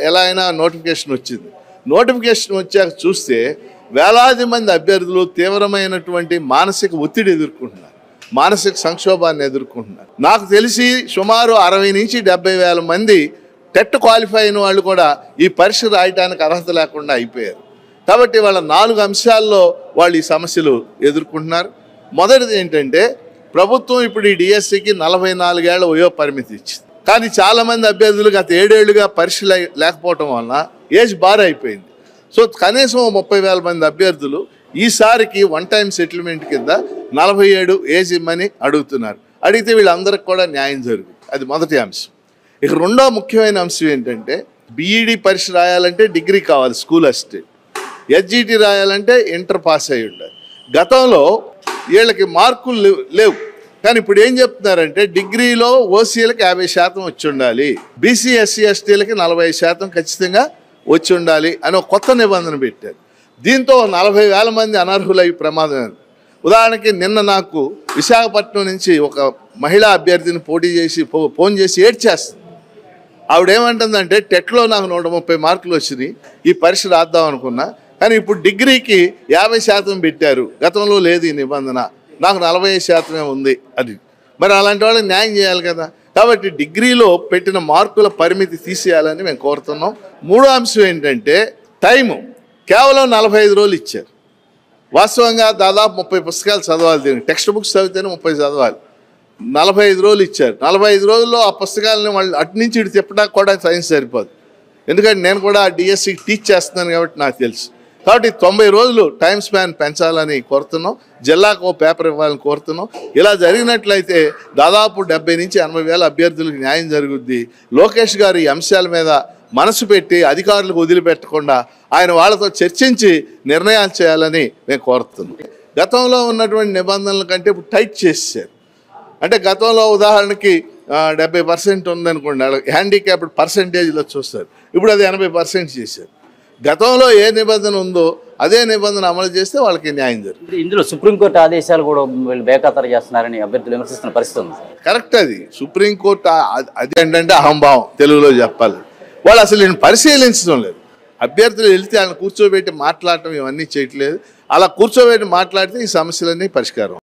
ఎలా అయినా నోటిఫికేషన్ వచ్చింది. నోటిఫికేషన్ వచ్చాక చూస్తే వేలాది మంది అభ్యర్థులు తీవ్రమైనటువంటి మానసిక ఒత్తిడి ఎదుర్కొంటున్నారు, మానసిక సంక్షోభాన్ని ఎదుర్కొంటున్నారు. నాకు తెలిసి సుమారు 60 నుంచి 70 వేల మంది టెట్ క్వాలిఫై అయిన వాళ్ళు కూడా ఈ పరీక్ష రాయడానికి అర్హత లేకుండా అయిపోయారు. కాబట్టి వాళ్ళ 4 అంశాల్లో వాళ్ళు ఈ సమస్యలు ఎదుర్కొంటున్నారు. మొదటిది ఏంటంటే ప్రభుత్వం ఇప్పుడు ఈ డిఎస్సికి 44 ఏళ్ల వయో పరిమితి ఇచ్చింది. కానీ చాలామంది అభ్యర్థులు గత 7 ఏళ్లుగా పరీక్షలు లేకపోవటం వలన ఏజ్ బార్ అయిపోయింది. సో కనీసం 30,000 మంది అభ్యర్థులు ఈసారికి వన్ టైం సెటిల్మెంట్ కింద 47 ఏజ్ ఇమ్మని అడుగుతున్నారు. అడిగితే వీళ్ళందరికీ కూడా న్యాయం జరుగుతుంది. అది మొదటి అంశం. ఇక రెండో ముఖ్యమైన అంశం ఏంటంటే బీఈడి పరీక్ష రాయాలంటే డిగ్రీ కావాలి, స్కూల్ అసిస్టెంట్. ఎస్జిటి రాయాలంటే ఇంటర్ పాస్ అయి ఉండాలి. గతంలో వీళ్ళకి మార్కులు లేవు, కానీ ఇప్పుడు ఏం చెప్తున్నారంటే డిగ్రీలో ఓసీలకు 50% వచ్చి ఉండాలి, బీసీ ఎస్సీ ఎస్టీలకి 45% ఖచ్చితంగా వచ్చి ఉండాలి అని ఒక కొత్త నిబంధన పెట్టారు. దీంతో 40,000 మంది అనర్హులై ప్రమాదం. ఉదాహరణకి నిన్న నాకు విశాఖపట్నం నుంచి ఒక మహిళా అభ్యర్థిని పోటీ చేసి ఫోన్ చేసి ఏడ్చేస్తుంది. ఆవిడేమంటుందంటే టెట్లో నాకు 130 మార్కులు వచ్చినాయి, ఈ పరీక్ష రాద్దాం అనుకున్నా, కానీ ఇప్పుడు డిగ్రీకి 50% పెట్టారు, గతంలో లేదు ఈ నిబంధన, నాకు 45% ఉంది. అది మరి అలాంటి వాళ్ళకి న్యాయం చేయాలి కదా. కాబట్టి డిగ్రీలో పెట్టిన మార్కుల పరిమితి తీసేయాలని మేము కోరుతున్నాం. మూడో అంశం ఏంటంటే టైము కేవలం 45 రోజులు ఇచ్చారు. వాస్తవంగా దాదాపు 30 పుస్తకాలు చదవాలి, దీనికి టెక్స్ట్ బుక్స్ చదివితేనే 30 చదవాలి. 45 రోజులు ఇచ్చారు. 45 రోజుల్లో ఆ పుస్తకాలని వాళ్ళు అటు నుంచి ఇటు తిప్పడానికి కూడా సైన్స్ సరిపోదు. ఎందుకంటే నేను కూడా డిఎస్సికి టీచ్ చేస్తున్నాను కాబట్టి నాకు తెలుసు. కాబట్టి 90 రోజులు టైం స్పాన్ పెంచాలని కోరుతున్నాం. జిల్లాకు ఓ పేపర్ ఇవ్వాలని కోరుతున్నాం. ఇలా జరిగినట్లయితే దాదాపు 70 నుంచి 80 వేల అభ్యర్థులకు న్యాయం జరుగుద్ది. లోకేష్ గారు ఈ అంశాల మీద మనసు పెట్టి అధికారులకు వదిలిపెట్టకుండా ఆయన వాళ్ళతో చర్చించి నిర్ణయాలు చేయాలని మేము కోరుతున్నాం. గతంలో ఉన్నటువంటి నిబంధనల కంటే ఇప్పుడు టైట్ చేశారు. అంటే గతంలో ఉదాహరణకి 70% ఉందనుకోండి, హ్యాండిక్యాప్డ్ పర్సంటేజ్లో చూస్తారు, ఇప్పుడు అది 80% చేశారు. గతంలో ఏ నిబంధన ఉందో అదే నిబంధన అమలు చేస్తే వాళ్ళకి న్యాయం జరుగుతుంది. ఇందులో సుప్రీంకోర్టు ఆదేశాలు కూడా వీళ్ళు బేఖాతరు చేస్తున్నారని అభ్యర్థులు విమర్శిస్తున్న పరిస్థితి ఉంది. కరెక్ట్, అది సుప్రీంకోర్టు అది ఏంటంటే అహంభావం తెలుగులో చెప్పాలి. వాళ్ళు అసలు నేను పరిశీలించడం లేదు. అభ్యర్థులు వెళ్తే ఆయన కూర్చోబెట్టి మాట్లాడటం ఇవన్నీ చేయట్లేదు. అలా కూర్చోబెట్టి మాట్లాడితే ఈ సమస్యలన్నీ పరిష్కారం.